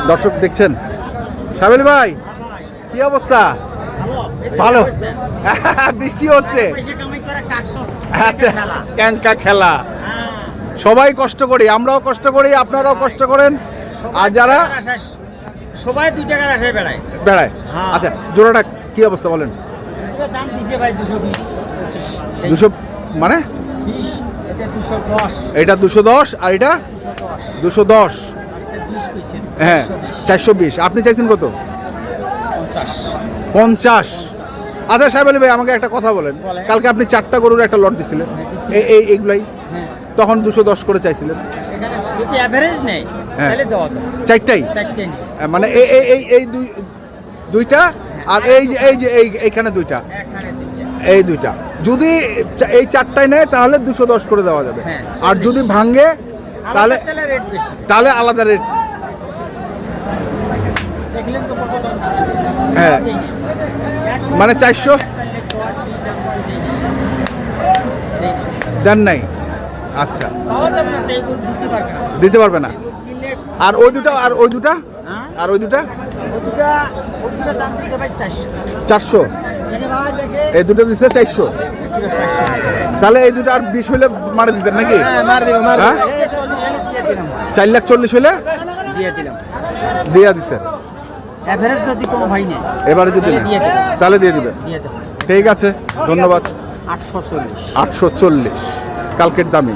দর্শক দেখছেন। সাবেল ভাই কি অবস্থা? ভালো। বৃষ্টি হচ্ছে। আচ্ছা, ক্যাঙ্কা খেলা সবাই কষ্ট করি, আমরাও কষ্ট করি, আপনারাও কষ্ট করেন। আর যারা সবাই 2 টাকার আশায় বেড়ায়। আচ্ছা, জোড়াটা কি অবস্থা বলেন? দাম দিছে ভাই 220 200 মানে 20, এটা 210, এটা 210 আর এটা 210। হ্যাঁ 420। আপনি চাইছেন কত? 50। আচ্ছা সাহেব আলী ভাই, আমাকে একটা কথা বলেন। কালকে আপনি 4টা গরুর একটা লট দিছিলেন, এইগুলাই তখন 210 করে চাইছিলেন। এখানে যদি এভারেজ নেই তাহলে 10 চারটাই মানে এই দুইটা আর এইখানে দুইটা, এই দুইটা যদি এই 4টাই নেয় তাহলে 210 করে দেওয়া যাবে। আর যদি ভাঙে তাহলে তাহলে আলাদা রেট। হ্যাঁ মানে 400 দেন নাই। আচ্ছা, দিতে পারবে না। আর ওই দুটা আর ওই দুটা 400, এই দুটো দিচ্ছে 400। তাহলে এই দুটো আর 20 হইলে মারে দিতেন নাকি? 4,40,000 হইলে দিয়ে দিতেন। এবারে যদি তাহলে দিয়ে দিবেন। ঠিক আছে, ধন্যবাদ। 840 840 কালকের দামি।